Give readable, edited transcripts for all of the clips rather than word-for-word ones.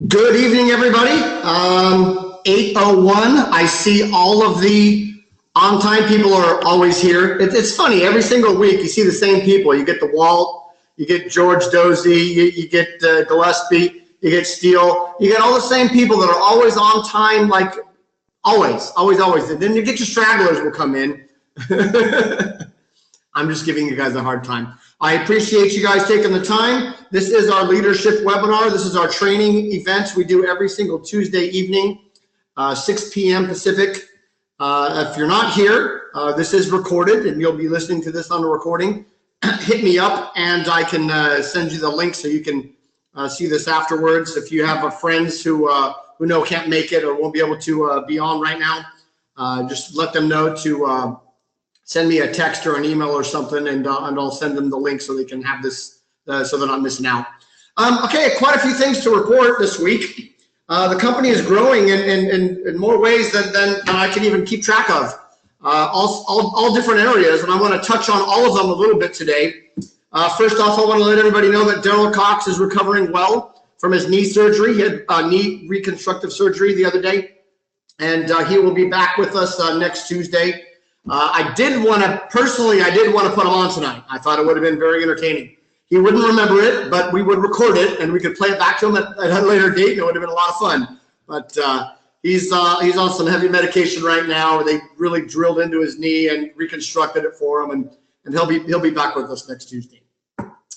Good evening, everybody. 8:01. I see all of the on-time people are always here. It's funny, every single week you see the same people. You get the Walt, you get George Dozy, you get Gillespie, you get Steele. You get all the same people that are always on time, like always. And then you get your stragglers will come in. I'm just giving you guys a hard time. I appreciate you guys taking the time. This is our leadership webinar. This is our training event we do every single Tuesday evening, 6 p.m. Pacific. If you're not here, this is recorded and you'll be listening to this on the recording. Hit me up and I can send you the link so you can see this afterwards. If you have friends who know can't make it or won't be able to be on right now, just let them know to send me a text or an email or something, and I'll send them the link so they can have this, so they're not missing out. Okay, quite a few things to report this week. The company is growing in more ways than I can even keep track of. All different areas, and I want to touch on all of them a little bit today. First off, I want to let everybody know that Daryl Cox is recovering well from his knee surgery. He had knee reconstructive surgery the other day, and he will be back with us next Tuesday. I did want to put him on tonight. I thought it would have been very entertaining. He wouldn't remember it, but we would record it and we could play it back to him at a later date, and it would have been a lot of fun. But he's on some heavy medication right now. They really drilled into his knee and reconstructed it for him, and he'll be back with us next Tuesday.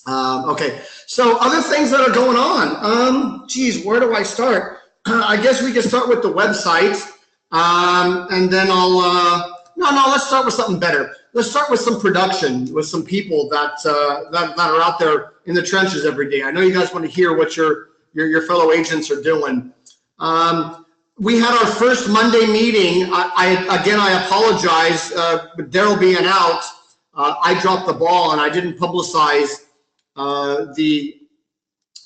Okay, so other things that are going on. Geez, where do I start? I guess we can start with the website, and then I'll. No, let's start with something better. Let's start with some production, with some people that are out there in the trenches every day. I know you guys want to hear what your fellow agents are doing. We had our first Monday meeting. I apologize, with Daryl being out, I dropped the ball and I didn't publicize the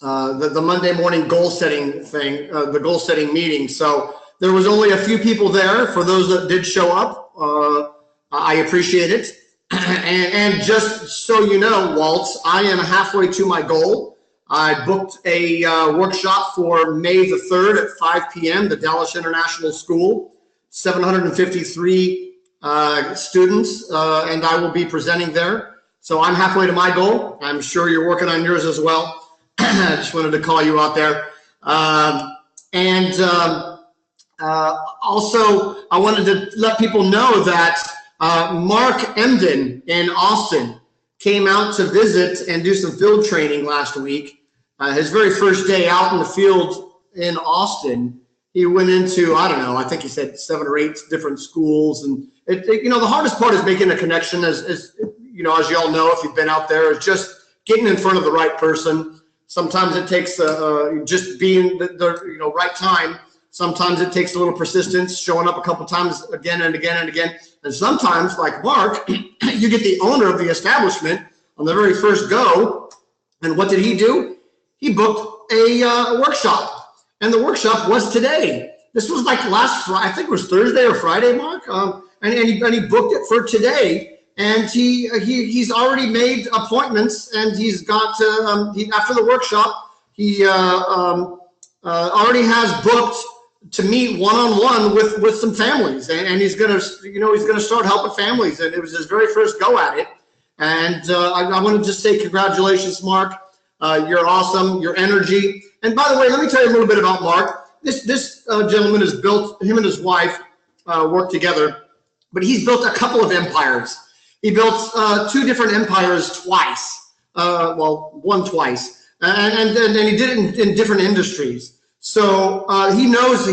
Monday morning goal setting thing, the goal setting meeting. So there was only a few people there. For those that did show up, I appreciate it. And just so you know, Walt, I am halfway to my goal. I booked a workshop for May the 3rd at 5 p.m., the Dallas International School, 753 students, and I will be presenting there. So I'm halfway to my goal. I'm sure you're working on yours as well. I just wanted to call you out there. Also, I wanted to let people know that Mark Emden in Austin came out to visit and do some field training last week. His very first day out in the field in Austin, he went into, I don't know, I think he said 7 or 8 different schools. And the hardest part is making a connection, as you know, as you all know, if you've been out there, is just getting in front of the right person. Sometimes it takes just being the right time. Sometimes it takes a little persistence, showing up a couple times again and again and again. And sometimes, like Mark, you get the owner of the establishment on the very first go. And what did he do? He booked a workshop. And the workshop was today. This was like last Friday, I think it was Thursday or Friday, Mark. And he booked it for today. And he's already made appointments, and he's got after the workshop, he already has booked to meet one-on-one with some families, and he's gonna start helping families, and it was his very first go at it. And I want to just say congratulations, Mark. You're awesome. Your energy. And by the way, let me tell you a little bit about Mark. This gentleman has built, him and his wife work together, but he's built a couple of empires. He built 2 different empires twice. Well, one twice, and he did it in different industries. So he knows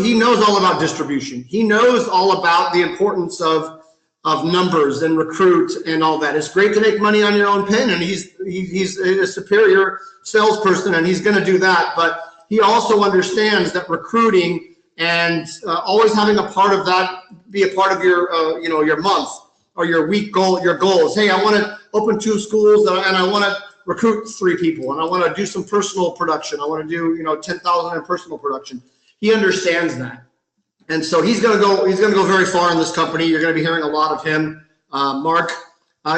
all about distribution. He knows all about the importance of numbers and recruit and all that. It's great to make money on your own pen, and he's a superior salesperson, and he's going to do that. But he also understands that recruiting and always having a part of that be a part of your your month or your week goal, your goals. Hey, I want to open 2 schools, and I want to recruit 3 people, and I want to do some personal production. I want to do 10,000 in personal production. He understands that, and so he's going to go very far in this company. You're going to be hearing a lot of him, Mark.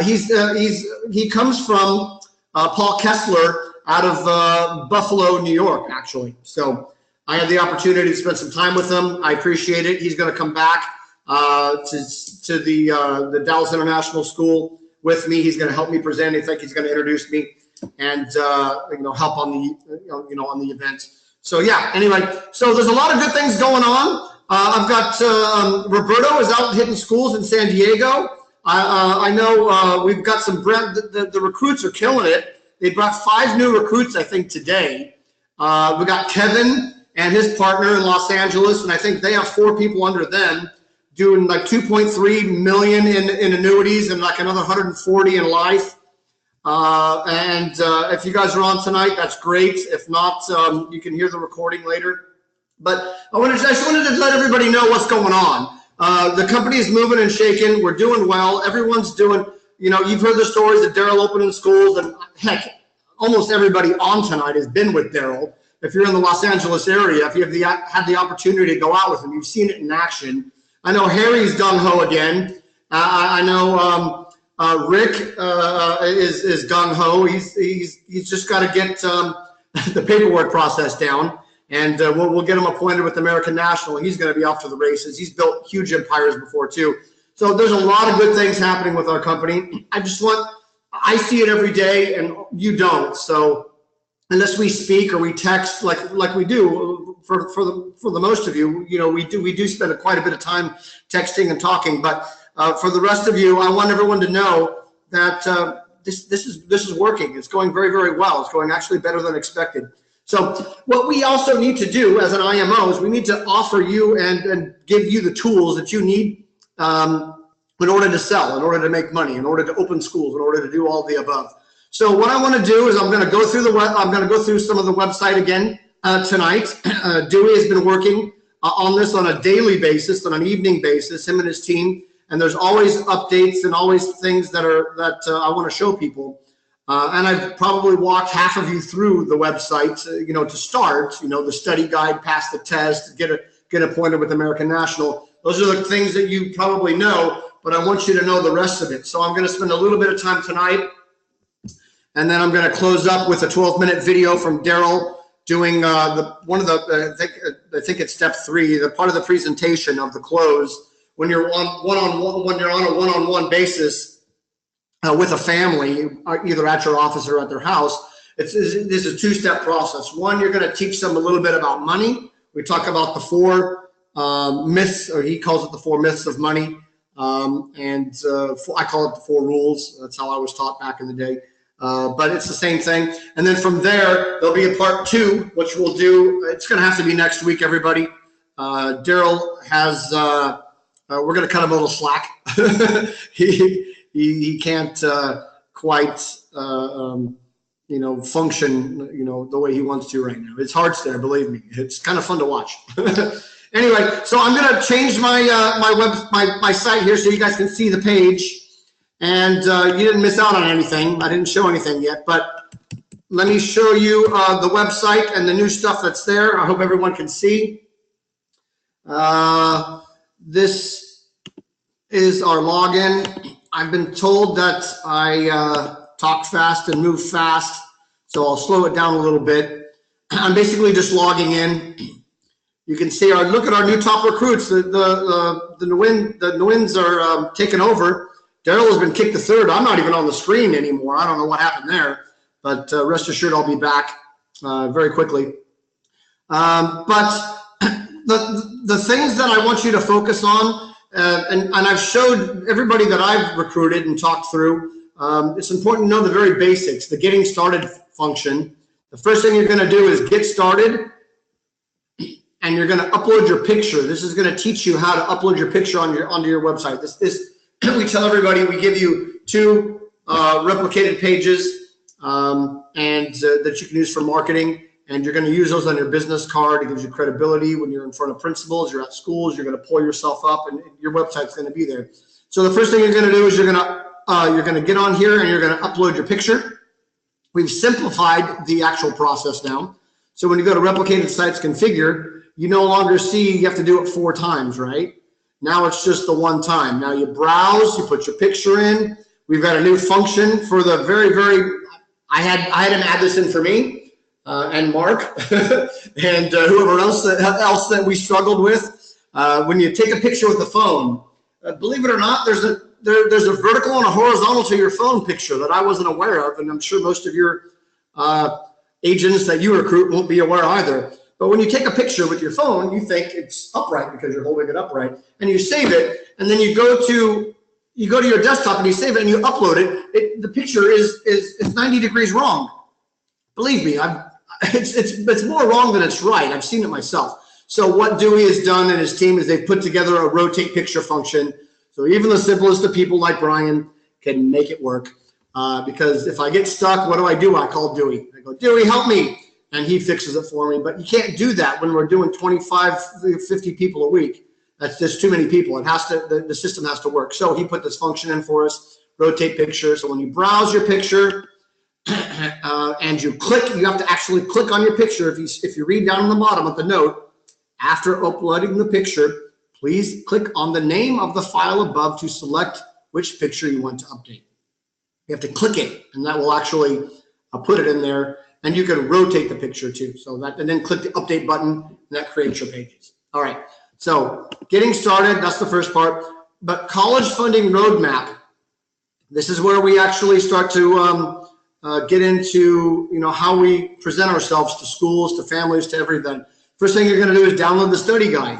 He comes from Paul Kessler out of Buffalo, New York, actually. So I had the opportunity to spend some time with him. I appreciate it. He's going to come back to the Dallas International School with me. He's going to help me present. I think he's going to introduce me and help on the on the event. So yeah. Anyway, so there's a lot of good things going on. I've got Roberto is out hitting schools in San Diego. I know we've got some the recruits are killing it. They brought 5 new recruits, I think, today. We got Kevin and his partner in Los Angeles, and I think they have 4 people under them doing like 2.3 million in annuities and like another 140 in life. If you guys are on tonight, that's great. If not, you can hear the recording later. But I just wanted to let everybody know what's going on. The company is moving and shaking. We're doing well. Everyone's doing, you've heard the stories of Daryl opening schools, and heck, almost everybody on tonight has been with Daryl. If you're in the Los Angeles area, if you have had the opportunity to go out with him, you've seen it in action. I know Harry's gung-ho again. I know Rick is gung-ho. He's just got to get the paperwork process down, and we'll get him appointed with American National. He's going to be off to the races. He's built huge empires before too. So there's a lot of good things happening with our company. I see it every day, and you don't. So unless we speak or we text like we do for the most of you, we do spend quite a bit of time texting and talking. But for the rest of you, I want everyone to know that this is working. It's going very, very well. It's going actually better than expected. So what we also need to do as an IMO is we need to offer you and give you the tools that you need in order to sell, in order to make money, in order to open schools, in order to do all the above. So what I want to do is I'm going to go through some of the website again tonight. Dewey has been working on this on a daily basis, on an evening basis, him and his team. And there's always updates and always things that I want to show people. And I've probably walked half of you through the website, to start, the study guide, pass the test, get appointed with American National. Those are the things that you probably know, but I want you to know the rest of it. So I'm going to spend a little bit of time tonight, and then I'm going to close up with a 12-minute video from Daryl doing I think it's step 3, the part of the presentation of the close when you're on a one-on-one basis with a family, either at your office or at their house. This is a 2-step process. One, you're going to teach them a little bit about money. We talk about the 4 myths, or he calls it the 4 myths of money, I call it the 4 rules. That's how I was taught back in the day. But it's the same thing. And then from there, there'll be a part 2, which we'll do. It's going to have to be next week, everybody. Daryl has, we're going to cut him a little slack. He can't quite, function, the way he wants to right now. It's hard there, believe me. It's kind of fun to watch. Anyway, so I'm going to change my site here so you guys can see the page. And you didn't miss out on anything. I didn't show anything yet, but let me show you the website and the new stuff that's there. I hope everyone can see. This is our login. I've been told that I talk fast and move fast, so I'll slow it down a little bit. I'm basically just logging in. You can see look at our new top recruits. The Nguyen's are taking over. Daryl has been kicked to 3rd. I'm not even on the screen anymore. I don't know what happened there, but rest assured I'll be back very quickly. But the things that I want you to focus on, and I've showed everybody that I've recruited and talked through, it's important to know the very basics, the getting started function. The first thing you're going to do is get started, and you're going to upload your picture. This is going to teach you how to upload your picture onto your website. We tell everybody we give you 2 replicated pages that you can use for marketing, and you're going to use those on your business card. It gives you credibility when you're in front of principals, you're at schools, you're going to pull yourself up, and your website's going to be there. So the first thing you're going to do is you're going to get on here and you're going to upload your picture. We've simplified the actual process now. So when you go to replicated sites configure, you no longer see you have to do it 4 times, right? Now it's just the 1 time. Now you browse, you put your picture in. We've got a new function for the I had him add this in for me. and Mark and whoever else that we struggled with. When you take a picture with the phone, believe it or not, there's a vertical and a horizontal to your phone picture that I wasn't aware of, and I'm sure most of your agents that you recruit won't be aware either. But when you take a picture with your phone, you think it's upright because you're holding it upright, and you save it, and then you go to your desktop and you save it and you upload it. The picture is 90 degrees wrong. Believe me, it's more wrong than it's right. I've seen it myself. So what Dewey has done and his team is they've put together a rotate picture function. So even the simplest of people like Brian can make it work. Because if I get stuck, what do? I call Dewey. I go, Dewey, help me. And he fixes it for me. But you can't do that when we're doing 25, 50 people a week. That's just too many people. It has to, the system has to work. So he put this function in for us, rotate picture. So when you browse your picture and you click, you have to actually click on your picture. If you read down on the bottom of the note, after uploading the picture, please click on the name of the file above to select which picture you want to update. You have to click it, and that will actually put it in there. And you can rotate the picture too. So that, and then click the update button, and that creates your pages. All right. So getting started, that's the first part. But college funding roadmap, this is where we actually start to get into, how we present ourselves to schools, to families, to everything. First thing you're going to do is download the study guide.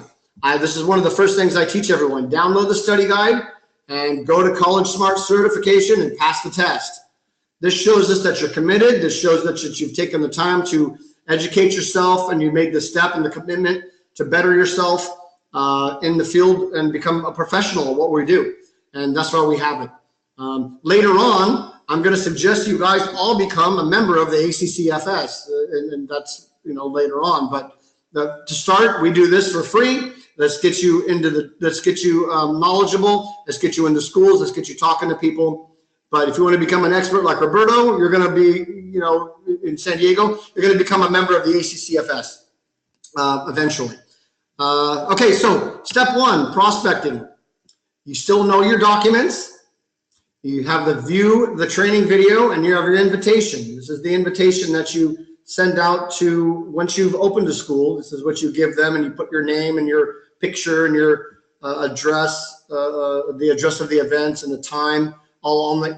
This is one of the first things I teach everyone. Download the study guide and go to College Smart certification and pass the test. This shows us that you're committed. This shows that you've taken the time to educate yourself and you made the step and the commitment to better yourself in the field and become a professional at what we do. And that's why we have it. Later on, I'm going to suggest you guys all become a member of the ACCFS, and that's later on. But to start, we do this for free. Let's get you knowledgeable. Let's get you into schools. Let's get you talking to people. But if you want to become an expert like Roberto, you're going to be, in San Diego, you're going to become a member of the ACCFS eventually. Okay, so step one, prospecting. You still know your documents. You have the training video, and you have your invitation. This is the invitation that you send out to, once you've opened a school, this is what you give them, and you put your name and your picture and your address, the address of the events and the time, all on the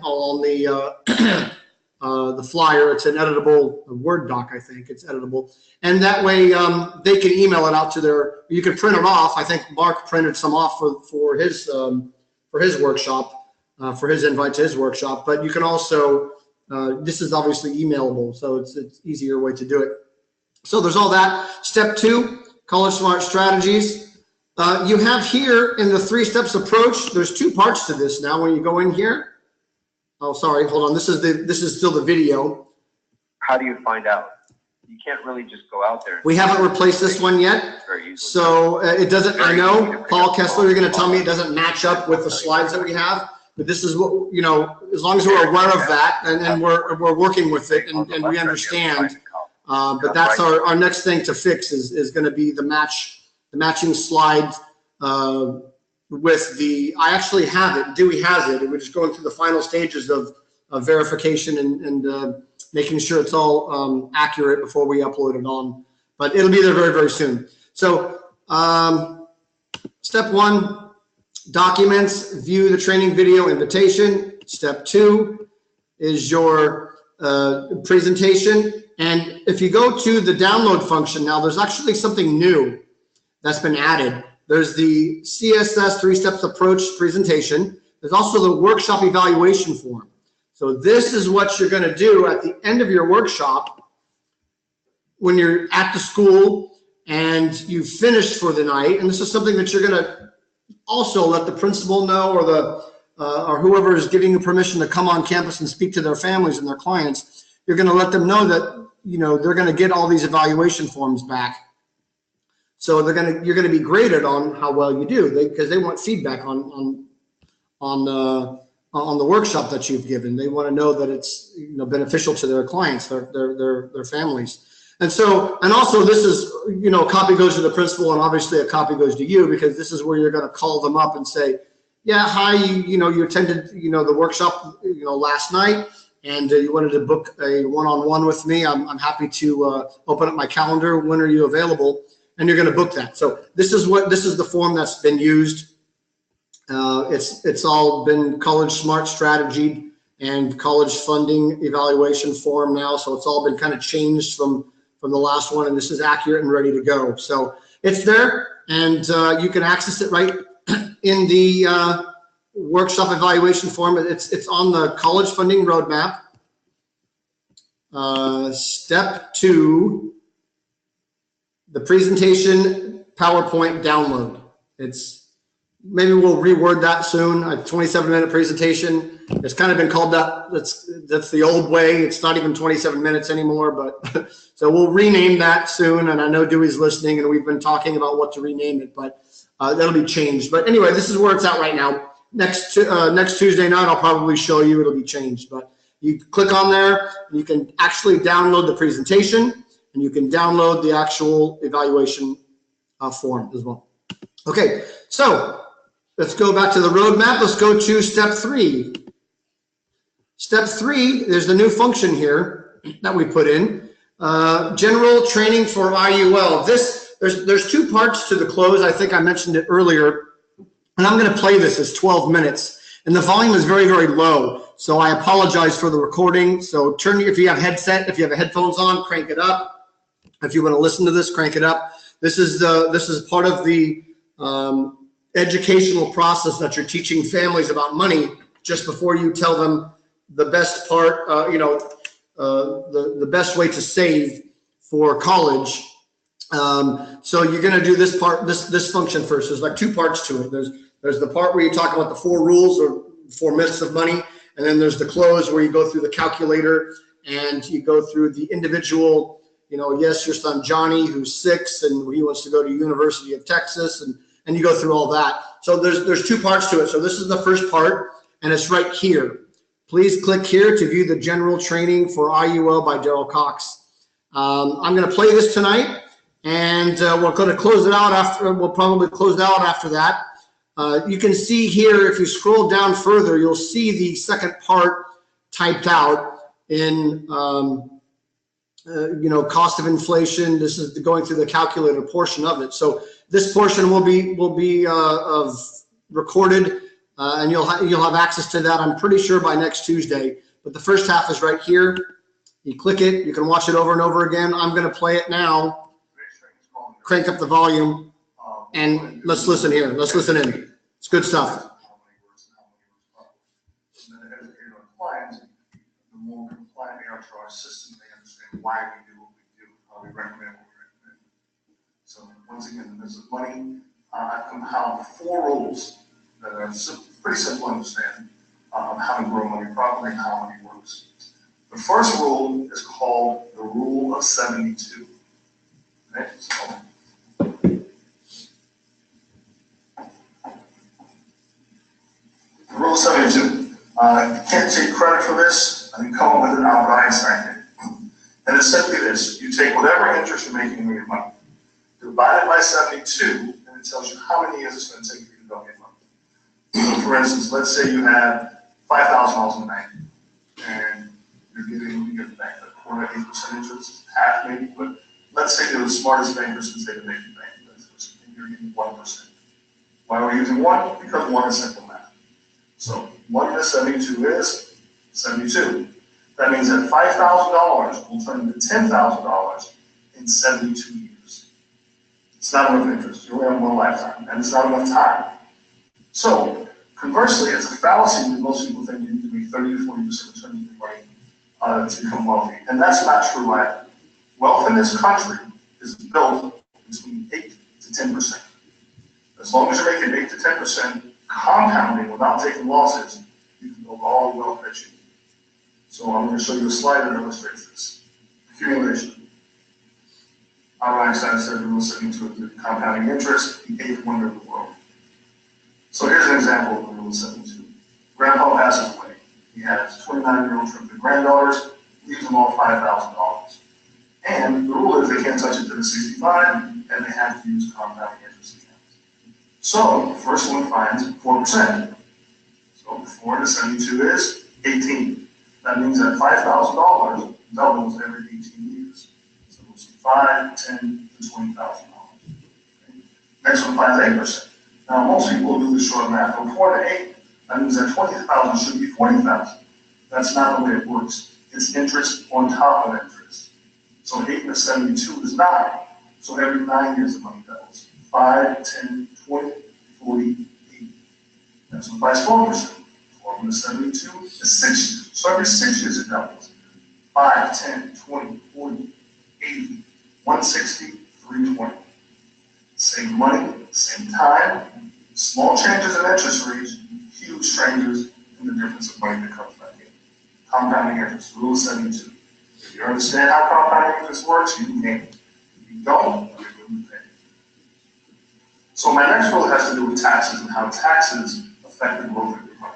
flyer. It's an editable Word doc, I think. It's editable. And that way they can email it out to you can print it off. I think Mark printed some off for his workshop, for his invite to his workshop. But you can also, this is obviously emailable, so it's easier way to do it. So there's all that. Step two, College Smart strategies. You have here in the 3 steps approach, there's 2 parts to this now when you go in here. Oh, sorry, hold on. This is still the video. How do you find out? You can't really just go out there. We haven't replaced this one yet. So it doesn't, I know, Paul Kessler, you're going to tell me it doesn't match up with the slides that we have. But this is what, as long as we're aware of that and we're working with it and we understand. But that's our next thing to fix is going to be the matching slide with I actually have it, Dewey has it, and we're just going through the final stages of verification and making sure it's all accurate before we upload it on. But it'll be there very, very soon. So step 1, documents, view the training video invitation. Step 2 is your presentation. And if you go to the download function now, there's actually something new that's been added. There's the CSS 3 steps approach presentation. There's also the workshop evaluation form. So this is what you're going to do at the end of your workshop when you're at the school and you've finished for the night. And this is something that you're going to also let the principal know or whoever is giving you permission to come on campus and speak to their families and their clients. You're going to let them know that they're going to get all these evaluation forms back. So you're going to be graded on how well you do because they want feedback on the workshop that you've given. They want to know that it's beneficial to their clients, their families. And also this is, a copy goes to the principal and obviously a copy goes to you because this is where you're going to call them up and say, yeah, hi, you attended, the workshop, last night. and you wanted to book a one-on-one with me, I'm happy to open up my calendar. When are you available? And you're going to book that. So this is the form that's been used. It's all been College Smart strategy and college funding evaluation form now. So it's all been kind of changed from the last one, and this is accurate and ready to go. So it's there, and you can access it right in the workshop evaluation form. It's on the college funding roadmap. Step 2, the presentation PowerPoint download. Maybe we'll reword that soon. A 27-minute presentation. It's kind of been called that. That's the old way. It's not even 27 minutes anymore, but so we'll rename that soon. And I know Dewey's listening, and we've been talking about what to rename it, but that'll be changed. But anyway, this is where it's at right now. Next Tuesday night, I'll probably show you. It'll be changed, but you click on there, and you can actually download the presentation, and you can download the actual evaluation form as well. Okay, so let's go back to the roadmap. Let's go to step 3. Step 3, there's the new function here that we put in. General training for IUL. There's 2 parts to the close. I think I mentioned it earlier. And I'm going to play this as 12 minutes. And the volume is very, very low. So I apologize for the recording. So if you have headphones on, crank it up. If you want to listen to this, crank it up. This is part of the educational process that you're teaching families about money just before you tell them the best part, the best way to save for college. So you're going to do this part, this function first. There's like 2 parts to it. There's the part where you talk about the 4 rules or 4 myths of money, and then there's the close where you go through the calculator and you go through the individual. Yes, your son Johnny, who's 6 and he wants to go to University of Texas, and you go through all that. So there's 2 parts to it. So this is the first part, and it's right here. Please click here to view the general training for IUL by Daryl Cox. I'm going to play this tonight, and we're going to close it out after. We'll probably close it out after that. You can see here, if you scroll down further, you'll see the second part typed out in cost of inflation. This is going through the calculator portion of it. So this portion will be recorded, and you'll have access to that, I'm pretty sure, by next Tuesday. But the first half is right here. You click it, you can watch it over and over again. I'm going to play it now. Crank up the volume, and let's listen here. Let's listen in. It's good stuff. The more compliant they are to our system, they understand why we do what we do, how we recommend what we recommend. So once again, this is money. I've compiled 4 rules that are pretty simple to understand on how to grow money properly and how money works. The first rule is called the rule of 72. Okay? So, the rule of 72. You can't take credit for this. I didn't come up with it. Albert Einstein did. And it's simply this: you take whatever interest you're making on your money, divide it by 72, and it tells you how many years it's going to take for you to don't get money. For instance, let's say you have $5,000 in the bank, and you get back a quarter, 8% interest, half maybe, but let's say they're the smartest bankers since they've been making banking business, and you're getting 1%. Why are we using 1? Because 1 is simple math. So 1 to 72 is 72. That means that $5,000 will turn into $10,000 in 72 years. It's not enough interest. You only have 1 lifetime, and it's not enough time. So conversely, it's a fallacy that most people think you need to be 30 to 40% return on your money to become wealthy, and that's not true either. Wealth in this country is built between 8 to 10%. As long as you're making 8 to 10% compounding without taking losses, you can build all the wealth that you need. So I'm going to show you a slide that illustrates this. Accumulation. Albert Einstein said we were listening to the compounding interest, the 8th wonder of the world. So here's an example of the rule of 72. Grandpa passes away. He has 29-year-old triplets granddaughters, leaves them all $5,000. And the rule is they can't touch it to the 65, and they have to use compounding interest accounts. So the first one finds 4%. So 4 to 72 is 18. That means that $5,000 doubles every 18 years. So we'll see 5, 10, to $20,000. Next one, 8%. Now, most people do the short math. From 4 to 8, that means that 20,000 should be 40,000. That's not the way it works. It's interest on top of interest. So 8 to 72 is 9. So every 9 years the money doubles. 5, 10, 20, 40, 80. Next one, 12%. 4 to 72 is 6 years. So every 6 years it doubles. 5, 10, 20, 40, 80, 160, 320. Same money, same time, small changes in interest rates, huge changes in the difference of money that comes back in. Compounding interest, rule 72. If you understand how compounding interest works, you can gain it. If you don't, you're going to pay. So my next rule has to do with taxes and how taxes affect the growth of your money.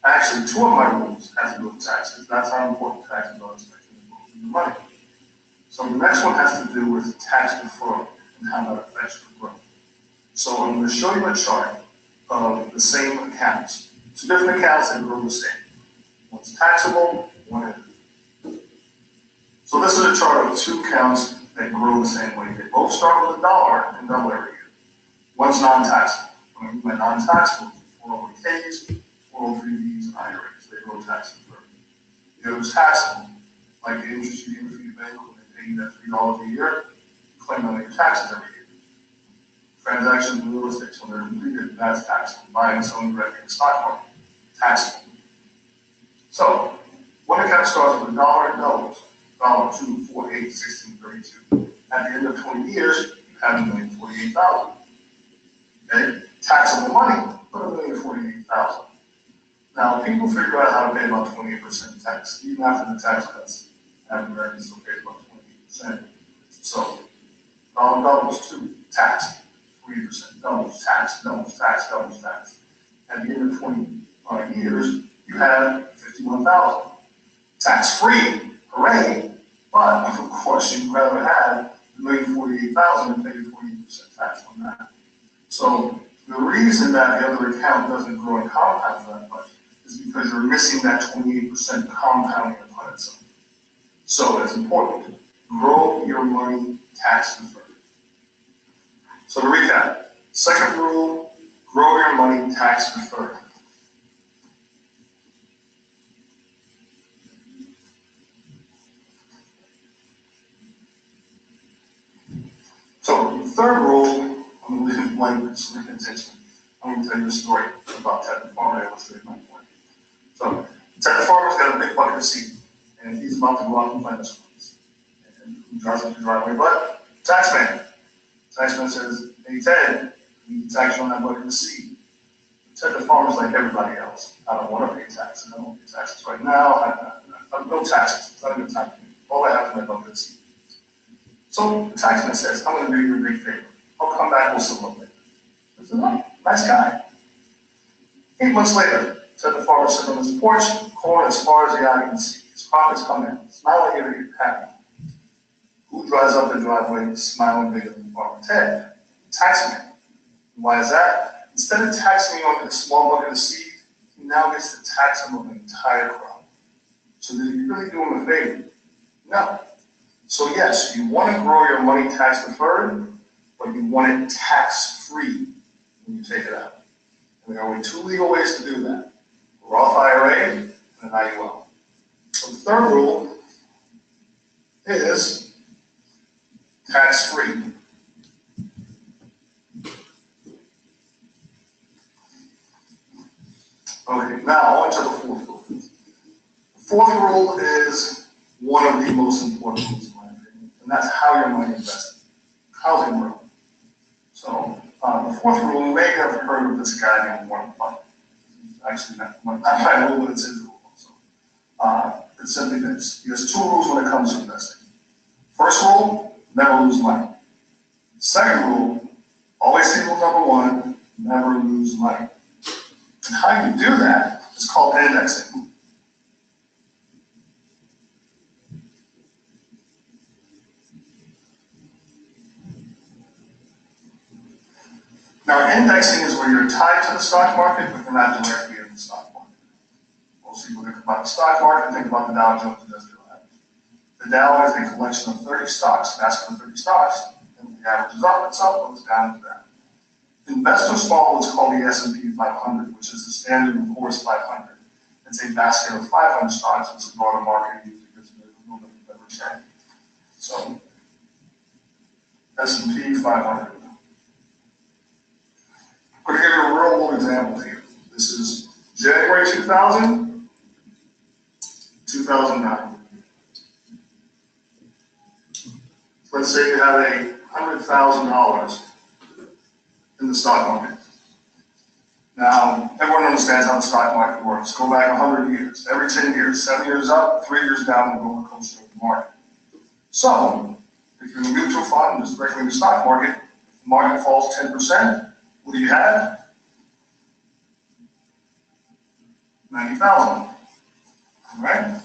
Actually, 2 of my rules have to do with taxes. That's how important taxes are affecting the growth of your money. So the next one has to do with tax deferral and how that affects your growth. So I'm going to show you a chart of the same accounts. 2 different accounts that grow the same. One's taxable, one isn't. So this is a chart of 2 accounts that grow the same way. They both start with $1 and double every year. One's non-taxable. When I mean by non-taxable, 401ks, 403bs, and IRAs. They grow tax deferred. The other is taxable, like the interest you give for your bank when they pay you that $3 a year, you claim on your taxes every year. Transactions in real estate, so they're completed, that's taxable. Buying and selling directly in the stock market, taxable. So, one account starts with $1 and doubles. $1, 2, 4, 8, 16, 32. At the end of 20 years, you have $1,048,000. Okay? Taxable money, but $1,048,000. Now, people figure out how to pay about 28% tax. Even after the tax cuts, Americans still pay about 28%. So, doubles too, tax. 3%, doubles tax, doubles tax, doubles tax. At the end of 20 years, you have $51,000. Tax-free, hooray, but of course you'd rather have $1,048,000 and pay 48% tax on that. So the reason that the other account doesn't grow and compound that much is because you're missing that 28% compounding upon itself. So it's important. Grow your money tax deferred. So to recap, second rule, grow your money tax deferred. So the third rule, I'm going to leave it blank so we can attention. I'm going to tell you a story about Ted the farmer to illustrate my point. So Ted the farmer's got a big bucket of seed, and he's about to go out and plant his ones. And he drives up the driveway, but taxman. Taxman says, hey Ted, you need tax on that bucket of seed. Ted the farmer's like everybody else. I don't want to pay taxes. I don't want to pay taxes right now. I have no taxes. It's not a good time for me. All I have is my bucket of seed. So the taxman says, I'm going to do you a big favor. I'll come back with some more later. I said, oh, nice guy. 8 months later, Ted the farmer sitting on his porch, corn as far as the eye can see. His profits come in, smiling here, happy. Who drives up the driveway, smiling bigger than Farmer Ted? The taxman. Why is that? Instead of taxing me on a small bucket of seed, he now gets to tax him on the entire crop. So did he really do him a favor? No. So yes, you want to grow your money tax deferred, but you want it tax free when you take it out. And there are only 2 legal ways to do that: Roth IRA and an IUL. So the third rule is tax free. Okay, now on to the fourth rule. The fourth rule is one of the most important rules in my opinion, and that's how your money invested. How's it grow? So the fourth rule, you may have heard of this guy named Warren Buffett. Actually, not my rule, but it's his rule. So it's simply this. He has 2 rules when it comes to investing. First rule, never lose money. Second rule, always take rule number 1, never lose money. And how you do that is called indexing. Now, indexing is where you're tied to the stock market, but you're not directly in the stock market. Most people think about about the stock market, think about the Dow Jones Industrial Average. The Dow is a collection of 30 stocks, basket of 30 stocks, and the average is up, it's up, it's down, it's down. Investors follow what's called the S&P 500, which is the Standard & Poor's 500. It's a basket of 500 stocks. It's a broader market usually gives a little bit better return. So S&P 500. I'm going to give you a real world example here. This is January 2000, 2009. Let's say you have $100,000 in the stock market. Now, everyone understands how the stock market works. Go back 100 years. Every 10 years, 7 years up, 3 years down, the roller coaster of the market. So, if you're in a mutual fund, just regularly in the stock market, if the market falls 10%, what do you have? 90,000. All right?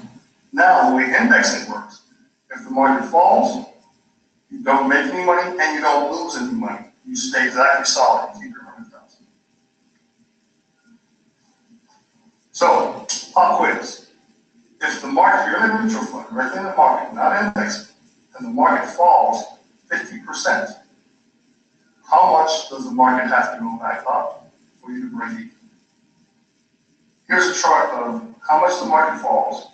Now, the way indexing works, if the market falls, you don't make any money and you don't lose any money. You stay exactly solid and keep your 100,000. So, pop quiz. If the market, you're in a mutual fund, right in the market, not indexing, and the market falls 50%, how much does the market have to go back up for you to break even? Here's a chart of how much the market falls,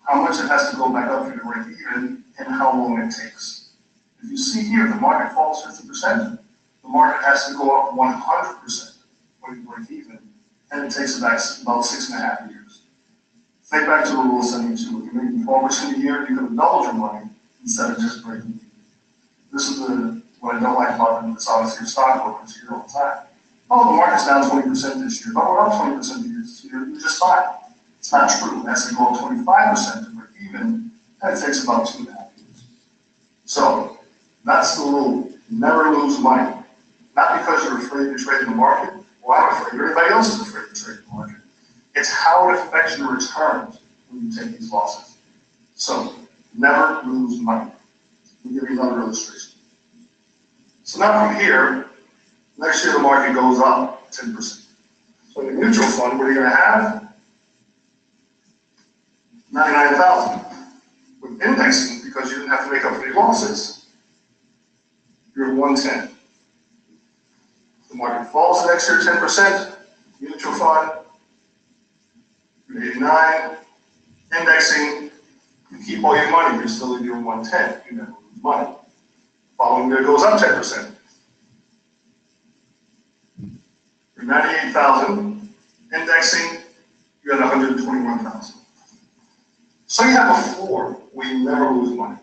how much it has to go back up for you to break even, and how long it takes. If you see here, the market falls 50%, the market has to go up 100% for you to break even, and it takes about 6.5 years. Think back to the rule of 72. If you're making 4% a year, you could have doubled your money instead of just breaking even. This is what I don't like about this, obviously, stock brokers here all the time. Oh, the market's down 20% this year. Oh, we're up 20% this year. You're just fine. It's not true. It has to go up 25% to break even, and it takes about 2.5 years. So that's the rule. Never lose money. Not because you're afraid to trade in the market, or I'm afraid, or anybody else is afraid to trade in the market. It's how it affects your returns when you take these losses. So never lose money. Let me give you another illustration. So now from here, next year the market goes up 10%. So in the mutual fund, what are you going to have? 99,000. With indexing, because you didn't have to make up for any losses, you're at 110. The market falls next year 10%, mutual fund, you're 89. Indexing, you keep all your money, you're still in your 110, you never lose money. Following year goes up 10%. You're 98,000. Indexing, you're at 121,000. So you have a floor where you never lose money.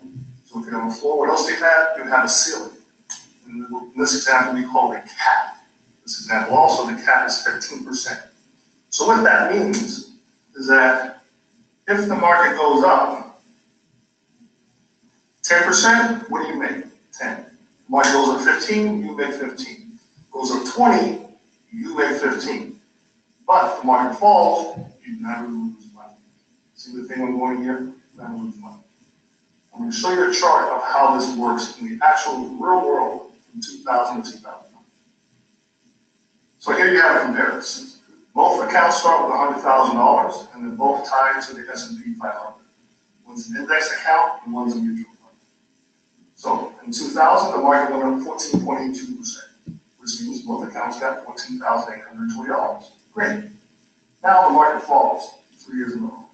So if you have a floor, what else do you have? You have a ceiling. In this example, we call it a cap. This example also, the cap is 15%. So what that means is that if the market goes up 10%, what do you make? 10. Market goes up 15, you make 15. Goes up 20, you make 15. But if the market falls, you never lose money. See the thing I'm going here? You never lose money. I'm going to show you a chart of how this works in the actual real world from 2000 to 2009. So here you have a comparison. Both accounts start with $100,000 and they're both tied to the S&P 500. One's an index account and one's a mutual fund. So in 2000, the market went up 14.82%, which means both accounts got $14,820. Great. Now the market falls 3 years in a row.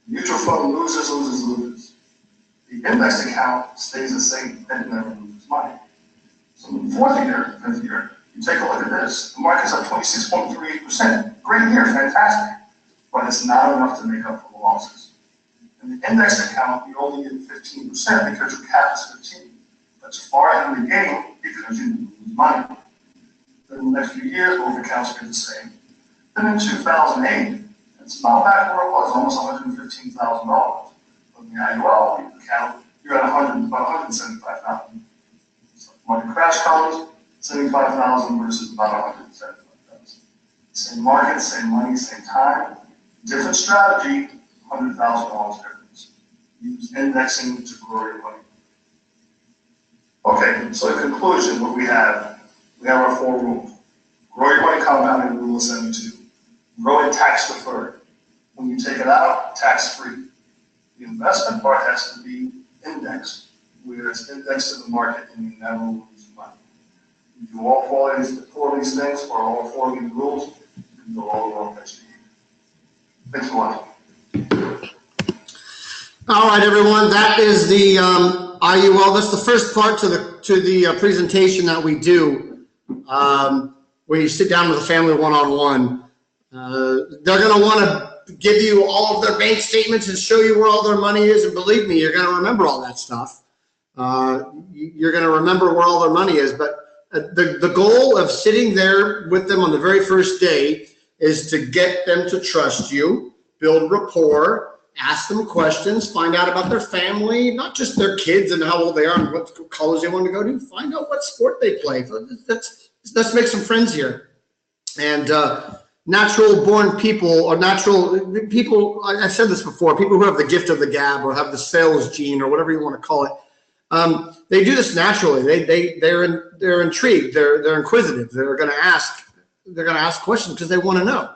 The mutual fund loses, loses, loses. The index account stays the same and never loses money. So in the fourth year, fifth year, you take a look at this. The market's up 26.38%. Great year, fantastic. But it's not enough to make up for the losses. In the index account, you only get 15% because your cap is 15. That's far ahead of the game because you lose money. Then in the next few years, both accounts get the same. Then in 2008, it's about back where it was, almost $115,000. But the IUL account, you're at about 175,000. So market crash comes, 75,000 versus about 175,000. Same market, same money, same time, different strategy, $100,000 difference. Use indexing to grow your money. Okay, so in conclusion, what we have our 4 rules. Grow your money compounding rule of 72. Grow it tax deferred. When you take it out, tax-free. The investment part has to be indexed, where it's indexed to the market and you never lose money. You do all four of these things, or all four of these rules, you can go all the way that you need. Thanks for watching. All right, everyone, that is the IUL. That's the first part to the presentation that we do, where you sit down with a family one-on-one. They're going to want to give you all of their bank statements and show you where all their money is, and believe me, you're going to remember all that stuff. You're going to remember where all their money is, but the goal of sitting there with them on the very first day is to get them to trust you, build rapport, ask them questions, find out about their family, not just their kids and how old they are and what college they want to go to, find out what sport they play. Let's make some friends here. And natural born people, or natural people, I said this before, people who have the gift of the gab or have the sales gene or whatever you want to call it, they do this naturally. They're intrigued, they're inquisitive, they're going to ask questions because they want to know.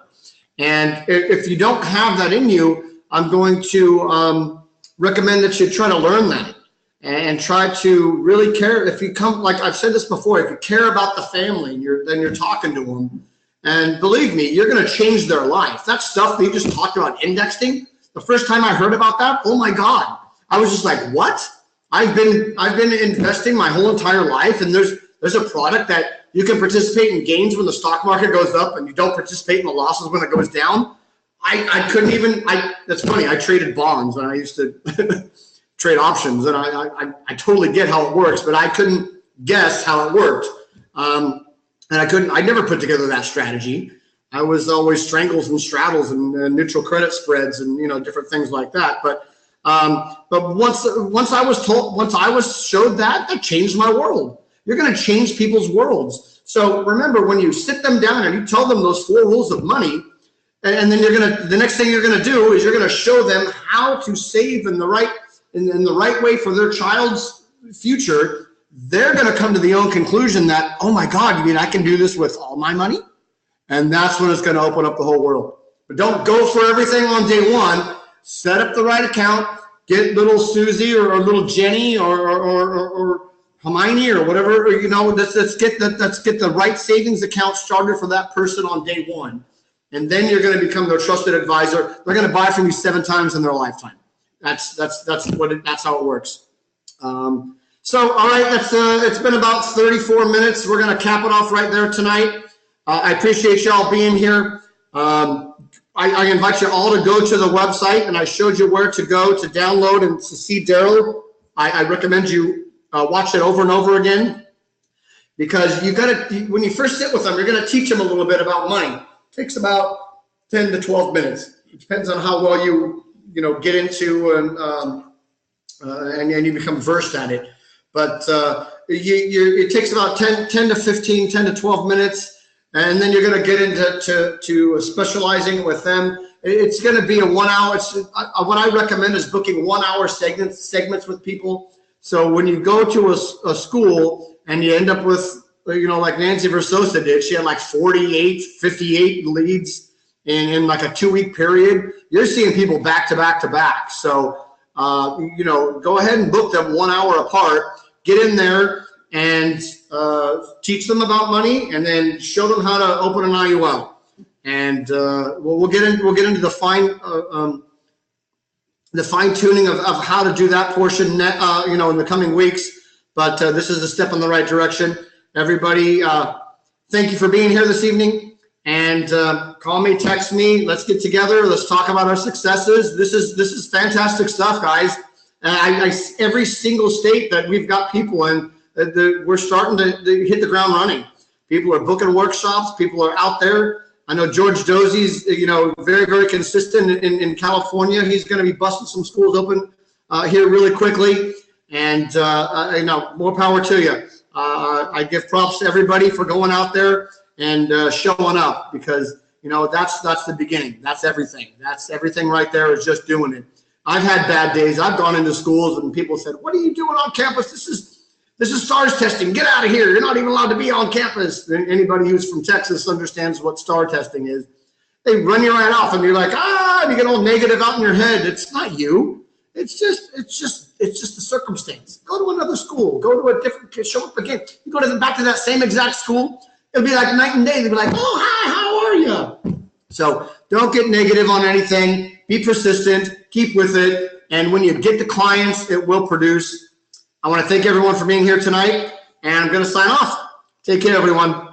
And if you don't have that in you, I'm going to recommend that you try to learn that and try to really care. If you come, like I've said this before, if you care about the family and then you're talking to them, and believe me, you're going to change their life. That stuff that you just talked about, indexing, the first time I heard about that, oh my God, I was just like, what? I've been investing my whole entire life, and there's a product that you can participate in gains when the stock market goes up and you don't participate in the losses when it goes down. I couldn't even, that's funny, I traded bonds and I used to trade options, and I totally get how it works, but I couldn't guess how it worked. And I never put together that strategy. I was always strangles and straddles and neutral credit spreads and, different things like that. But once I was showed that changed my world. You're going to change people's worlds. So remember, when you sit them down and you tell them those 4 rules of money, and then the next thing you're going to do is you're going to show them how to save in the right way for their child's future. They're going to come to the own conclusion that, oh my God, you mean I can do this with all my money? And that's when it's going to open up the whole world. But don't go for everything on day one. Set up the right account. Get little Susie or little Jenny or Hermione or whatever. Let's get the right savings account started for that person on day one. And then you're going to become their trusted advisor. They're going to buy from you 7 times in their lifetime. That's how it works. So, all right, it's been about 34 minutes. We're going to cap it off right there tonight. I appreciate y'all being here. I invite you all to go to the website, and I showed you where to go to download and to see Daryl. I recommend you watch it over and over again, because when you first sit with them, you're going to teach them a little bit about money. It takes about 10 to 12 minutes. It depends on how well you get into and you become versed at it. But it takes about 10 to 12 minutes. And then you're going to get into specializing with them. It's going to be a 1 hour. What I recommend is booking 1 hour segments with people. So when you go to a school and you end up with, like Nancy Versosa did, she had like 58 leads in like a 2-week period. You're seeing people back to back to back. So, go ahead and book them 1 hour apart. Get in there and teach them about money, and then show them how to open an IUL. And we'll get into the fine tuning of how to do that portion, in the coming weeks. But this is a step in the right direction. Everybody, thank you for being here this evening. And call me, text me. Let's get together. Let's talk about our successes. This is fantastic stuff, guys. Every single state that we've got people in, we're starting to hit the ground running. People are booking workshops. People are out there. I know George Dozie's, very, very consistent in California. He's going to be busting some schools open here really quickly. And more power to you. I give props to everybody for going out there and showing up, because that's the beginning. That's everything. That's everything right there, is just doing it. I've had bad days. I've gone into schools and people said, "What are you doing on campus? This is STARS testing. Get out of here. You're not even allowed to be on campus." And anybody who's from Texas understands what STAR testing is. they run you right off, and you're like, and you get all negative out in your head. It's not you. It's just the circumstance. Go to another school. Go to a different, show up again. You go back to that same exact school. It'll be like night and day. They'll be like, oh, hi, how are you? So don't get negative on anything. Be persistent. Keep with it. And when you get the clients, it will produce. I want to thank everyone for being here tonight, and I'm going to sign off. Take care, everyone.